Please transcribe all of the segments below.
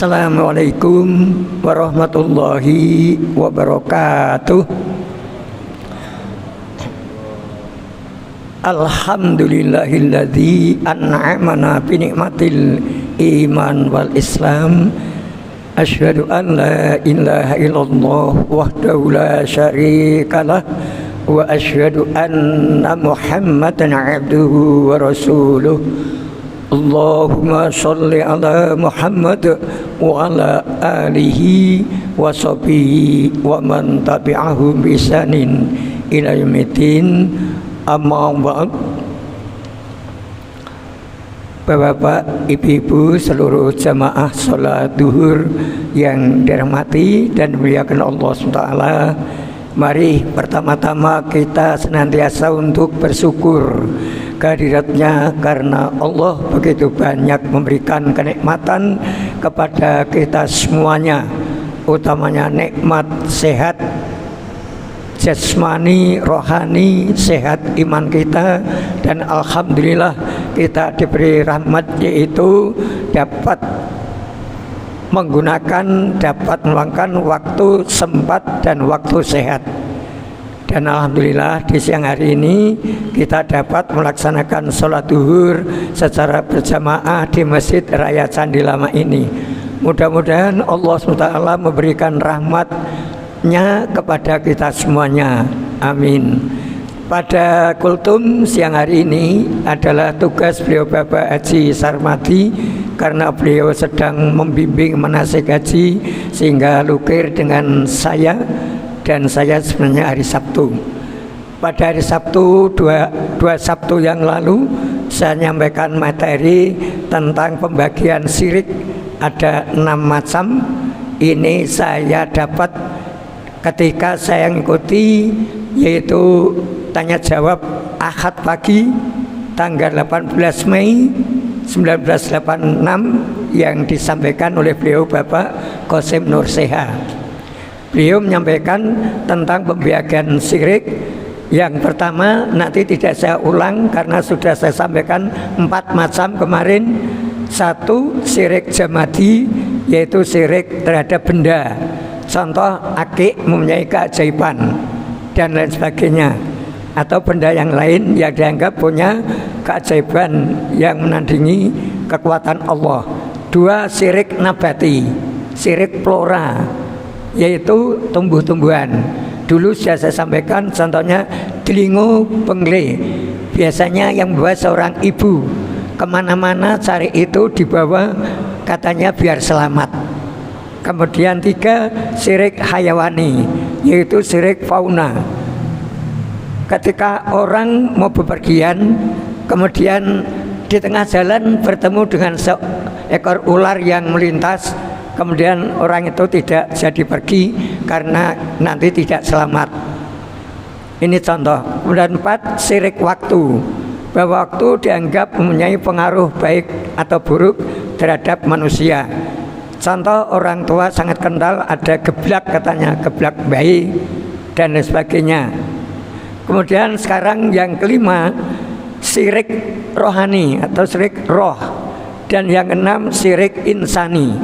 Assalamualaikum warahmatullahi wabarakatuh. Alhamdulillahilladzi an'amana bi ni'matil iman wal islam. Asyhadu an la ilaha illallah wahdahu la syarikalah wa asyhadu anna Muhammadan abduhu wa rasuluh. Allahumma sholli ala Muhammad wa ala alihi wa sahbihi wa man tabi'ahum bi ihsanin ila yaumiddin. Amma ba'd. Bapak, ibu-ibu, seluruh jamaah salat duhur yang dirahmati dan dimuliakan Allah SWT, mari pertama-tama kita senantiasa untuk bersyukur kehadiratnya, karena Allah begitu banyak memberikan kenikmatan kepada kita semuanya, utamanya nikmat sehat jasmani, rohani, sehat iman kita, dan alhamdulillah kita diberi rahmat, yaitu dapat meluangkan waktu sempat dan waktu sehat. Dan alhamdulillah di siang hari ini kita dapat melaksanakan sholat duhur secara berjamaah di Masjid Raya Candi Lama ini. Mudah-mudahan Allah SWT memberikan rahmatnya kepada kita semuanya. Amin. Pada kultum siang hari ini adalah tugas beliau Bapak Haji Sarmadi, karena beliau sedang membimbing manasik haji sehingga lukir dengan saya, dan saya sebenarnya hari Sabtu. Pada hari Sabtu, dua Sabtu yang lalu, saya menyampaikan materi tentang pembagian syirik. Ada 6 macam. Ini saya dapat ketika saya mengikuti, yaitu tanya jawab Ahad pagi tanggal 18 Mei 1986 yang disampaikan oleh beliau Bapak Qasim Nur Seha. Beliau menyampaikan tentang pembagian syirik. Yang pertama nanti tidak saya ulang karena sudah saya sampaikan 4 macam kemarin. 1, syirik jamadi, yaitu syirik terhadap benda. Contoh akik mempunyai keajaiban dan lain sebagainya, atau benda yang lain yang dianggap punya keajaiban yang menandingi kekuatan Allah. 2, syirik nabati, syirik flora, yaitu tumbuh-tumbuhan. Dulu sudah saya sampaikan contohnya delingo pengle. Biasanya yang membawa seorang ibu kemana-mana cari itu dibawa, katanya biar selamat. Kemudian 3, syirik hayawani, yaitu syirik fauna. Ketika orang mau bepergian, kemudian di tengah jalan bertemu dengan seekor ular yang melintas, kemudian orang itu tidak jadi pergi karena nanti tidak selamat. Ini contoh. Kemudian 4, syirik waktu, bahwa waktu dianggap mempunyai pengaruh baik atau buruk terhadap manusia. Contoh, orang tua sangat kental ada geblak, katanya geblak bayi dan lain sebagainya. Kemudian sekarang yang kelima, syirik rohani atau syirik roh, dan yang keenam syirik insani.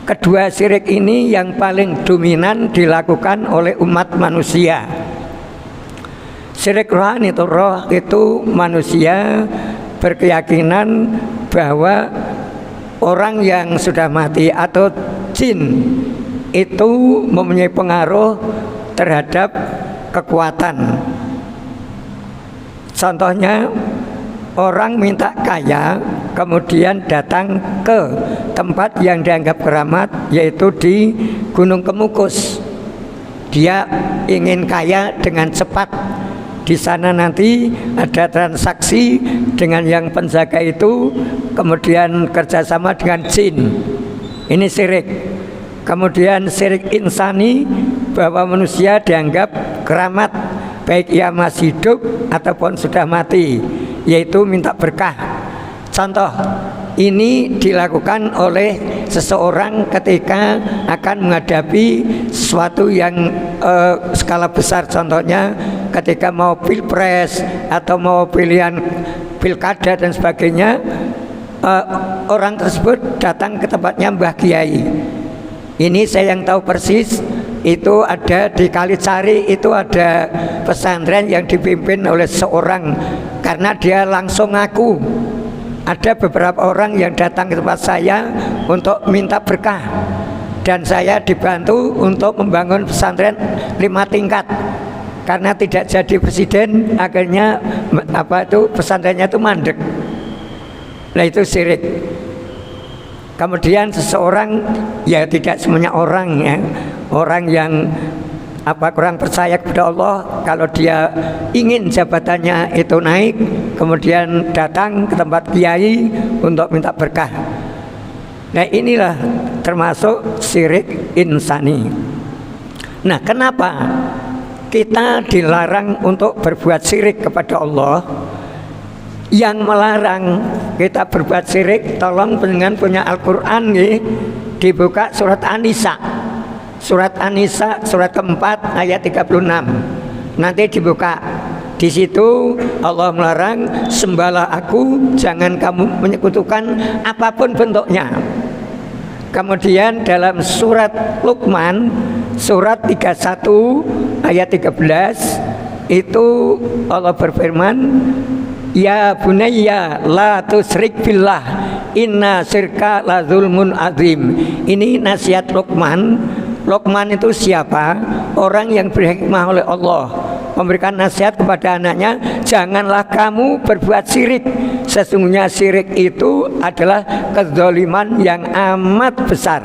Kedua syirik ini yang paling dominan dilakukan oleh umat manusia. Syirik rohani itu roh, itu manusia berkeyakinan bahwa orang yang sudah mati atau jin itu mempunyai pengaruh terhadap kekuatan. Contohnya, orang minta kaya, kemudian datang ke tempat yang dianggap keramat, yaitu di Gunung Kemukus. Dia ingin kaya dengan cepat. Di sana nanti ada transaksi dengan yang penjaga itu, kemudian kerjasama dengan jin. Ini syirik. Kemudian syirik insani, bahwa manusia dianggap keramat, baik ia masih hidup ataupun sudah mati, yaitu minta berkah. Contoh, ini dilakukan oleh seseorang ketika akan menghadapi sesuatu yang skala besar. Contohnya ketika mau pilpres atau mau pilihan pilkada dan sebagainya, orang tersebut datang ke tempatnya Mbah Kiai. Ini saya yang tahu persis, itu ada di Kalisari, itu ada pesantren yang dipimpin oleh seorang, karena dia langsung ngaku. Ada beberapa orang yang datang ke tempat saya untuk minta berkah, dan saya dibantu untuk membangun pesantren 5 tingkat. Karena tidak jadi presiden, akhirnya pesantrennya itu mandek. Nah, itu syirik. Kemudian seseorang, ya tidak semuanya orang ya, orang yang kurang percaya kepada Allah, kalau dia ingin jabatannya itu naik, kemudian datang ke tempat kiai untuk minta berkah. Nah, inilah termasuk syirik insani. Nah, kenapa kita dilarang untuk berbuat syirik kepada Allah? Yang melarang kita berbuat syirik, tolong dengan punya Al-Quran nih, dibuka surat An-Nisa. Surat An-Nisa surat keempat ayat 36. Nanti dibuka. Di situ Allah melarang, sembahlah aku, jangan kamu menyekutukan apapun bentuknya. Kemudian dalam surat Luqman surat 31 ayat 13 itu Allah berfirman, ya bunayya la tusyrik billah inna syirka la zulmun azim. Ini nasihat Luqman. Luqman itu siapa? Orang yang berhikmah oleh Allah, memberikan nasihat kepada anaknya, janganlah kamu berbuat syirik. Sesungguhnya syirik itu adalah kezaliman yang amat besar.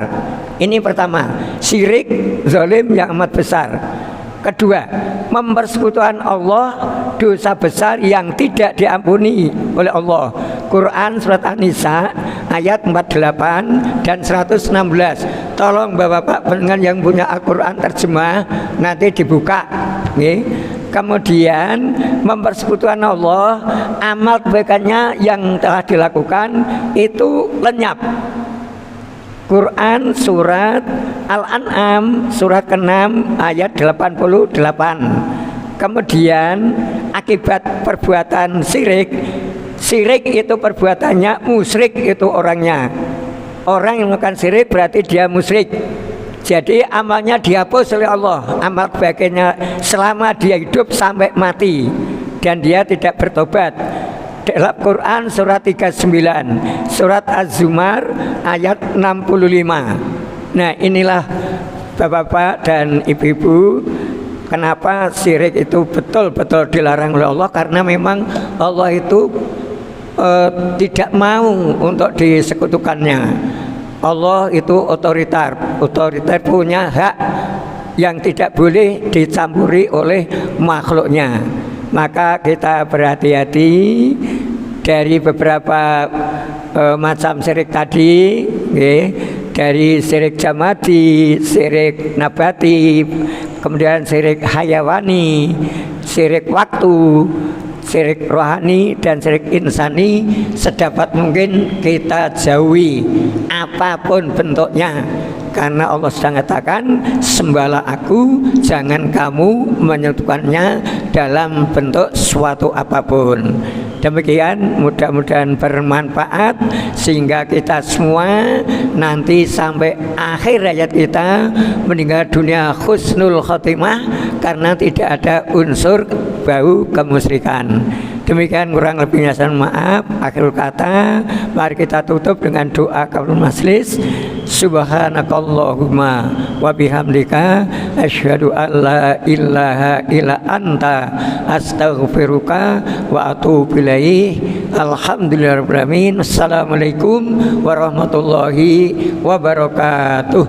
Ini pertama, syirik zalim yang amat besar. Kedua, mempersekutukan Allah, dosa besar yang tidak diampuni oleh Allah. Quran surat An-Nisa ayat 48 dan 116. Tolong Bapak-bapak pendengar yang punya Al-Quran terjemah, nanti dibuka. Kemudian mempersekutukan Allah, amal kebaikannya yang telah dilakukan itu lenyap. Quran surat Al-An'am surat ke-6 ayat 88. Kemudian akibat perbuatan syirik, syirik itu perbuatannya, musyrik itu orangnya. Orang yang melakukan syirik berarti dia musyrik. Jadi amalnya dihapus oleh Allah, amal kebaikannya selama dia hidup sampai mati, dan dia tidak bertobat. Dalam Quran surat 39, surat Az-Zumar ayat 65. Nah, inilah Bapak-bapak dan Ibu-ibu, kenapa syirik itu betul-betul dilarang oleh Allah, karena memang Allah itu tidak mau untuk disekutukannya. Allah itu otoriter punya hak yang tidak boleh dicampuri oleh makhluknya. Maka kita berhati-hati dari beberapa macam syirik tadi, dari syirik jamadi, syirik nabati, kemudian syirik hayawani, syirik waktu, syirik rohani, dan syirik insani. Sedapat mungkin kita jauhi apapun bentuknya, karena Allah sedang katakan, sembahlah aku, jangan kamu menyentuhkannya dalam bentuk suatu apapun. Demikian, mudah-mudahan bermanfaat sehingga kita semua nanti sampai akhir hayat kita meninggal dunia husnul khotimah, karena tidak ada unsur bau kemusyrikan. Demikian kurang lebihnya saya maaf. Akhirul kata, mari kita tutup dengan doa kafaratul majlis. Subhanakallahumma wa bihamdika asyhadu an la ilaha illa anta astaghfiruka wa atubu ilaik. Alhamdulillahirabbil alamin. Assalamualaikum warahmatullahi wabarakatuh.